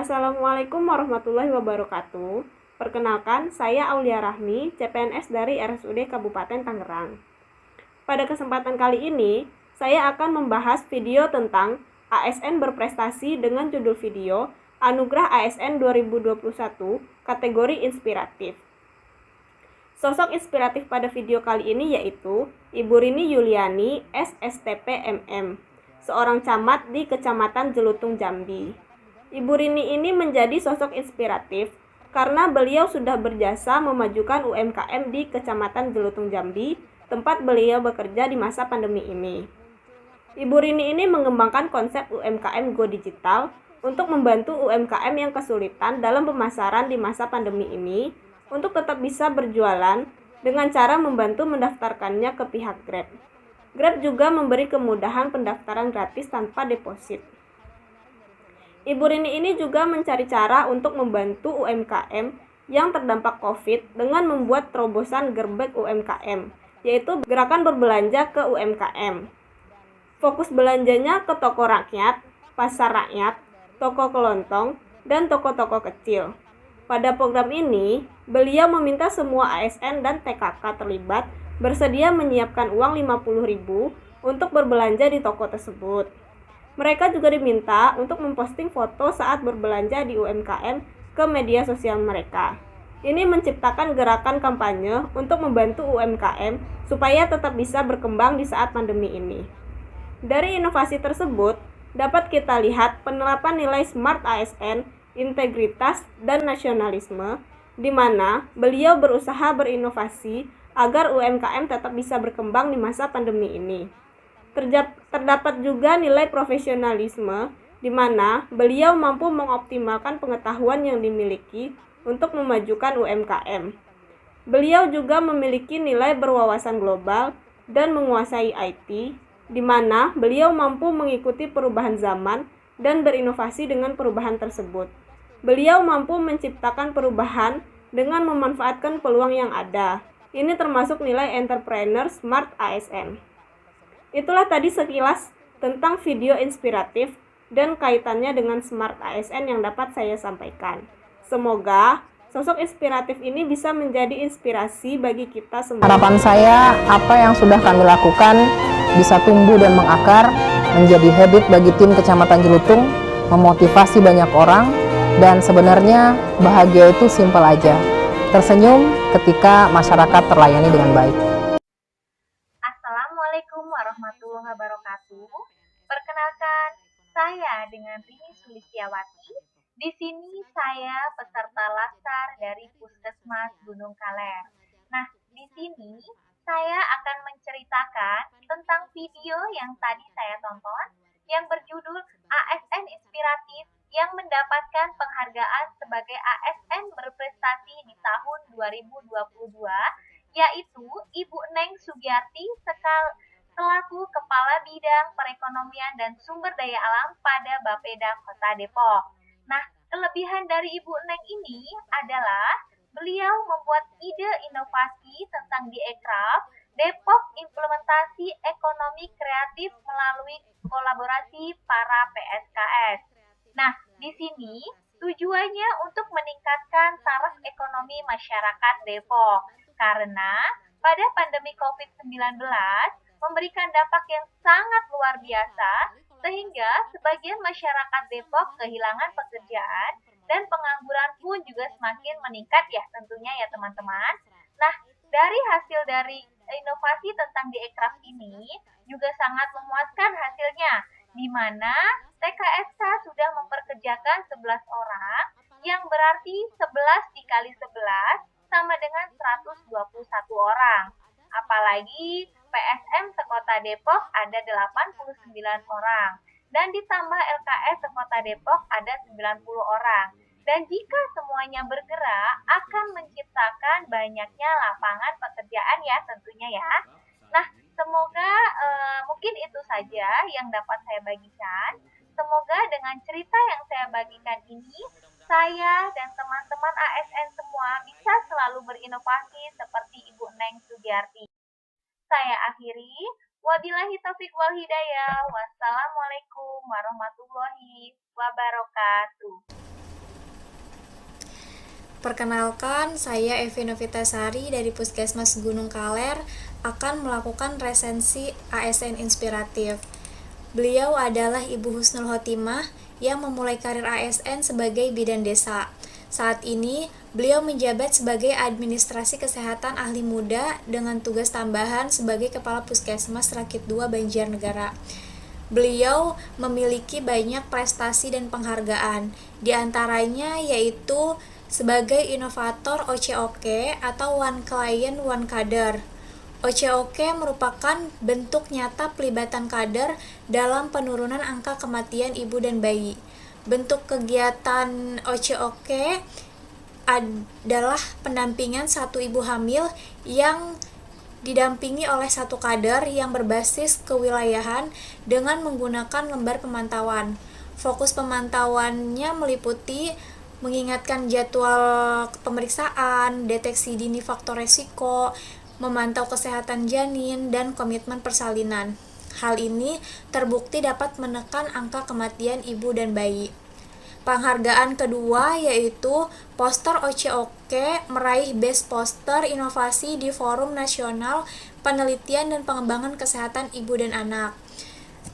Assalamualaikum warahmatullahi wabarakatuh. Perkenalkan, saya Aulia Rahmi, CPNS dari RSUD Kabupaten Tangerang. Pada kesempatan kali ini, saya akan membahas video tentang ASN berprestasi dengan judul video Anugerah ASN 2021 kategori inspiratif. Sosok inspiratif pada video kali ini yaitu Ibu Rini Yuliani, SSTP MM, seorang camat di Kecamatan Jelutung Jambi. Ibu Rini ini menjadi sosok inspiratif karena beliau sudah berjasa memajukan UMKM di Kecamatan Jelutung Jambi, tempat beliau bekerja di masa pandemi ini. Ibu Rini ini mengembangkan konsep UMKM Go Digital untuk membantu UMKM yang kesulitan dalam pemasaran di masa pandemi ini untuk tetap bisa berjualan dengan cara membantu mendaftarkannya ke pihak Grab. Grab juga memberi kemudahan pendaftaran gratis tanpa deposit. Ibu Rini ini juga mencari cara untuk membantu UMKM yang terdampak COVID dengan membuat terobosan gerbek UMKM, yaitu gerakan berbelanja ke UMKM. Fokus belanjanya ke toko rakyat, pasar rakyat, toko kelontong, dan toko-toko kecil. Pada program ini, beliau meminta semua ASN dan TKK terlibat bersedia menyiapkan uang 50.000 untuk berbelanja di toko tersebut. Mereka juga diminta untuk memposting foto saat berbelanja di UMKM ke media sosial mereka. Ini menciptakan gerakan kampanye untuk membantu UMKM supaya tetap bisa berkembang di saat pandemi ini. Dari inovasi tersebut, dapat kita lihat penerapan nilai SMART ASN, integritas, dan nasionalisme, di mana beliau berusaha berinovasi agar UMKM tetap bisa berkembang di masa pandemi ini. Terdapat juga nilai profesionalisme, di mana beliau mampu mengoptimalkan pengetahuan yang dimiliki untuk memajukan UMKM. Beliau juga memiliki nilai berwawasan global dan menguasai IT, di mana beliau mampu mengikuti perubahan zaman dan berinovasi dengan perubahan tersebut. Beliau mampu menciptakan perubahan dengan memanfaatkan peluang yang ada. Ini termasuk nilai entrepreneur SMART ASN. Itulah tadi sekilas tentang video inspiratif dan kaitannya dengan SMART ASN yang dapat saya sampaikan. Semoga sosok inspiratif ini bisa menjadi inspirasi bagi kita semua. Harapan saya, apa yang sudah kami lakukan bisa tumbuh dan mengakar, menjadi habit bagi tim Kecamatan Jelutung, memotivasi banyak orang, dan sebenarnya bahagia itu simpel aja. Tersenyum ketika masyarakat terlayani dengan baik. Assalamualaikum warahmatullahi wabarakatuh. Perkenalkan, saya dengan Rini Sulistiawati. Di sini saya peserta laskar dari Puskesmas Gunung Kaler. Nah, di sini saya akan menceritakan tentang video yang tadi saya tonton yang berjudul ASN Inspiratif yang mendapatkan penghargaan sebagai ASN berprestasi di tahun 2022, yaitu Ibu Neng Sugiyarti selaku Kepala Bidang Perekonomian dan Sumber Daya Alam pada Bapeda Kota Depok. Nah, kelebihan dari Ibu Neng ini adalah beliau membuat ide inovasi tentang Di-Ekraf, Depok implementasi ekonomi kreatif melalui kolaborasi para PSKS. Nah, di sini tujuannya untuk meningkatkan taraf ekonomi masyarakat Depok karena pada pandemi COVID-19 memberikan dampak yang sangat luar biasa sehingga sebagian masyarakat Depok kehilangan pekerjaan dan pengangguran pun juga semakin meningkat ya tentunya ya teman-teman. Nah, dari hasil dari inovasi tentang Di-Ekraf ini juga sangat memuaskan hasilnya, di mana TKSK sudah memperkerjakan 11 orang yang berarti 11 dikali 11 sama dengan 121 orang. Apalagi PSM sekota Depok ada 89 orang dan ditambah LKS sekota Depok ada 90 orang. Dan jika semuanya bergerak akan menciptakan banyaknya lapangan pekerjaan ya tentunya ya. Nah, semoga mungkin itu saja yang dapat saya bagikan. Semoga dengan cerita yang saya bagikan ini, saya dan teman-teman ASN semua bisa selalu berinovasi seperti Ibu Neng Sugiyarti. Saya akhiri. Wabillahi taufiq wal hidayah. Wassalamualaikum warahmatullahi wabarakatuh. Perkenalkan, saya Evi Novitasari dari Puskesmas Gunung Kaler akan melakukan resensi ASN inspiratif. Beliau adalah Ibu Husnul Khotimah yang memulai karir ASN sebagai bidan desa. Saat ini, beliau menjabat sebagai administrasi kesehatan ahli muda dengan tugas tambahan sebagai Kepala Puskesmas Rakit II Banjarnegara. Beliau memiliki banyak prestasi dan penghargaan, di antaranya yaitu sebagai inovator OCOK atau One Client One Kader. OCOK merupakan bentuk nyata pelibatan kader dalam penurunan angka kematian ibu dan bayi. Bentuk kegiatan OCOK adalah pendampingan satu ibu hamil yang didampingi oleh satu kader yang berbasis kewilayahan dengan menggunakan lembar pemantauan. Fokus pemantauannya meliputi mengingatkan jadwal pemeriksaan, deteksi dini faktor resiko, memantau kesehatan janin, dan komitmen persalinan. Hal ini terbukti dapat menekan angka kematian ibu dan bayi. Penghargaan kedua yaitu poster OCOK meraih Best Poster Inovasi di Forum Nasional Penelitian dan Pengembangan Kesehatan Ibu dan Anak.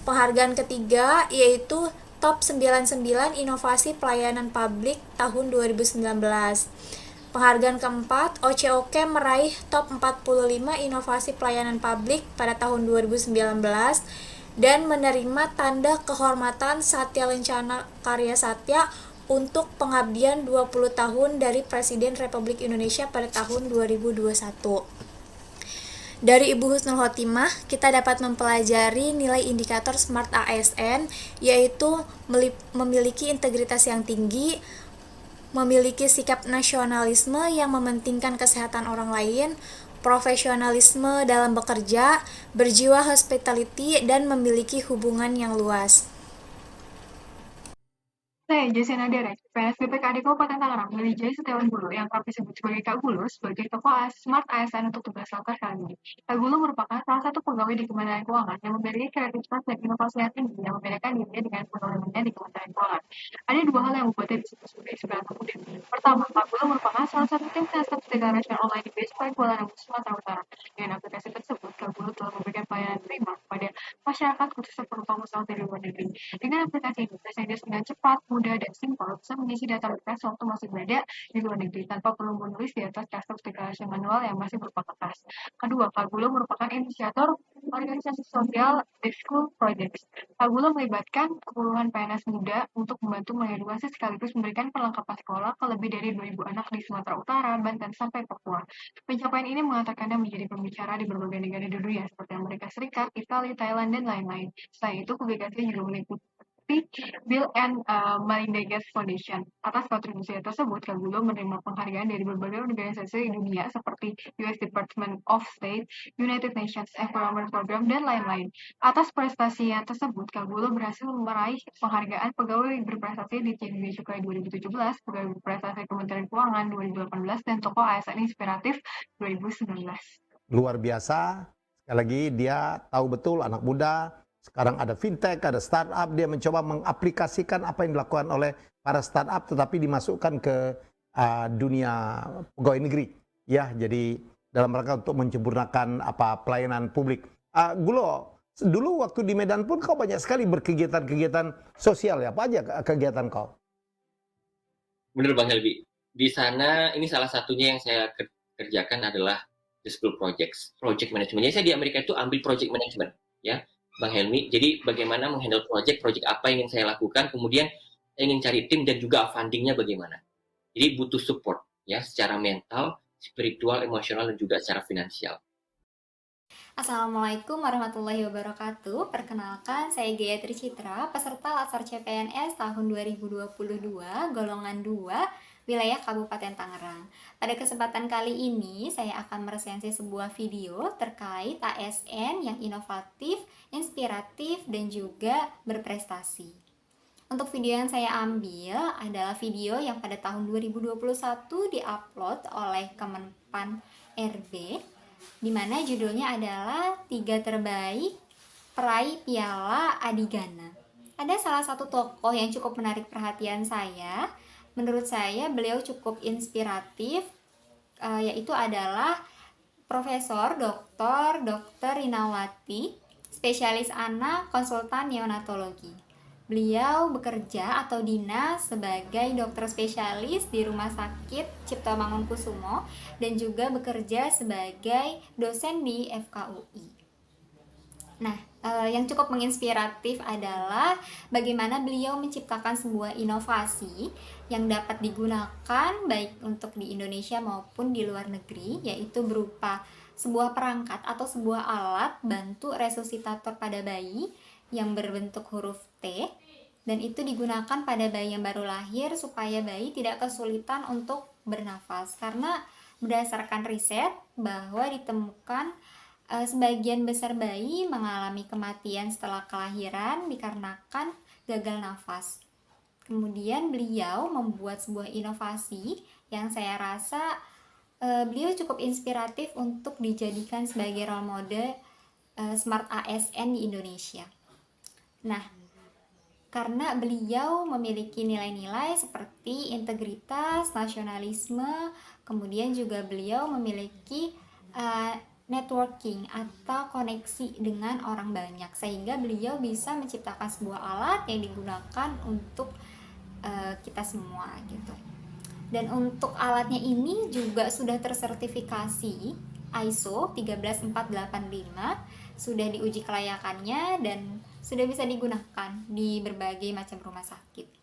Penghargaan ketiga yaitu Top 99 Inovasi Pelayanan Publik tahun 2019. Penghargaan keempat, OCOK meraih Top 45 Inovasi Pelayanan Publik pada tahun 2019 dan menerima Tanda Kehormatan Satya Lencana Karya Satya untuk pengabdian 20 tahun dari Presiden Republik Indonesia pada tahun 2021. Dari Ibu Husnul Khotimah, kita dapat mempelajari nilai indikator SMART ASN, yaitu memiliki integritas yang tinggi, memiliki sikap nasionalisme yang mementingkan kesehatan orang lain, profesionalisme dalam bekerja, berjiwa hospitality, dan memiliki hubungan yang luas. Saya Jessica Nadera, CPNS BPKD Kabupaten Tangerang, milih Jai Setiawan Gulu yang kerap disebut sebagai Kak Gulu sebagai tokoh Smart ASN untuk tugas latar kali ini. Kak Gulu merupakan salah satu pegawai di Kementerian Keuangan yang memiliki kreativitas dan inovasi yang tinggi yang membedakan dirinya dengan pegawai di Kementerian Keuangan. Ada dua hal yang membuatnya disebut sebagai sembilan pemuda. Pertama, Kak Gulu merupakan salah satu tim Staf Declaration Online di Base Kuala Lumpur, Sumatera Utara. Dengan aplikasi tersebut, Kak Gulu telah memberikan pelayanan prima kepada masyarakat khususnya penumpang pesawat dari luar negeri. Dengan aplikasi ini, tersedia dengan cepat, mudah, dan simpel bisa mengisi data berkas waktu masih berada di luar negeri tanpa perlu menulis di atas Customs Declaration manual yang masih berupa kertas. Kedua, Kak Gulu merupakan inisiator organisasi sosial The School Projects. Kak Gulu melibatkan kepuluhan PNS muda untuk membantu mengedukasi sekaligus memberikan perlengkapan sekolah ke lebih dari 2.000 anak di Sumatera Utara, Banten, sampai Papua. Pencapaian ini mengantarkannya menjadi pembicara di berbagai negara di dunia seperti Amerika Serikat, Italia, Thailand, dan lain-lain. Selain itu, publikasinya juga meliputi Bill and Melinda Gates Foundation. Atas kontribusi tersebut, Kak Gulu menerima penghargaan dari berbagai organisasi di dunia seperti US Department of State, United Nations Environment Program, dan lain-lain. Atas prestasinya tersebut, Kak Gulu berhasil meraih penghargaan pegawai berprestasi di CGV Cukai 2017, pegawai berprestasi Kementerian Keuangan 2018, dan tokoh ASN Inspiratif 2019. Luar biasa, sekali lagi dia tahu betul anak muda. Sekarang ada fintech, ada startup, dia mencoba mengaplikasikan apa yang dilakukan oleh para startup tetapi dimasukkan ke dunia pegawai negeri. Ya, jadi dalam rangka untuk menyempurnakan pelayanan publik. Gulo, dulu waktu di Medan pun kau banyak sekali berkegiatan-kegiatan sosial ya. Apa aja kegiatan kau? Bener Bang Helbi. Di sana ini salah satunya yang saya kerjakan adalah The School Projects, project management. Jadi saya di Amerika itu ambil project management, ya. Bang Helmi, jadi bagaimana menghandle project apa yang ingin saya lakukan, kemudian saya ingin cari tim dan juga fundingnya bagaimana. Jadi butuh support ya secara mental, spiritual, emosional, dan juga secara finansial. Assalamualaikum warahmatullahi wabarakatuh. Perkenalkan, saya Gayatri Citra, peserta Latsar CPNS tahun 2022, golongan 2, wilayah Kabupaten Tangerang. Pada kesempatan kali ini, saya akan meresensi sebuah video terkait ASN yang inovatif, inspiratif, dan juga berprestasi. Untuk video yang saya ambil adalah video yang pada tahun 2021 diupload oleh Kemenpan RB, di mana judulnya adalah 3 terbaik peraih Piala Adigana. Ada salah satu tokoh yang cukup menarik perhatian saya, Menurut saya beliau cukup inspiratif, yaitu adalah Profesor Dr. Rinawati, spesialis anak, konsultan neonatologi. Beliau bekerja atau dinas sebagai dokter spesialis di Rumah Sakit Cipto Mangunkusumo dan juga bekerja sebagai dosen di FKUI. Nah, yang cukup menginspiratif adalah bagaimana beliau menciptakan sebuah inovasi yang dapat digunakan baik untuk di Indonesia maupun di luar negeri, yaitu berupa sebuah perangkat atau sebuah alat bantu resusitator pada bayi yang berbentuk huruf T, dan itu digunakan pada bayi yang baru lahir supaya bayi tidak kesulitan untuk bernafas, karena berdasarkan riset bahwa ditemukan sebagian besar bayi mengalami kematian setelah kelahiran dikarenakan gagal nafas. Kemudian beliau membuat sebuah inovasi yang saya rasa beliau cukup inspiratif untuk dijadikan sebagai role model Smart ASN di Indonesia. Nah, karena beliau memiliki nilai-nilai seperti integritas, nasionalisme, kemudian juga beliau memiliki networking atau koneksi dengan orang banyak, sehingga beliau bisa menciptakan sebuah alat yang digunakan untuk kita semua gitu. Dan untuk alatnya ini juga sudah tersertifikasi ISO 13485, sudah diuji kelayakannya dan sudah bisa digunakan di berbagai macam rumah sakit.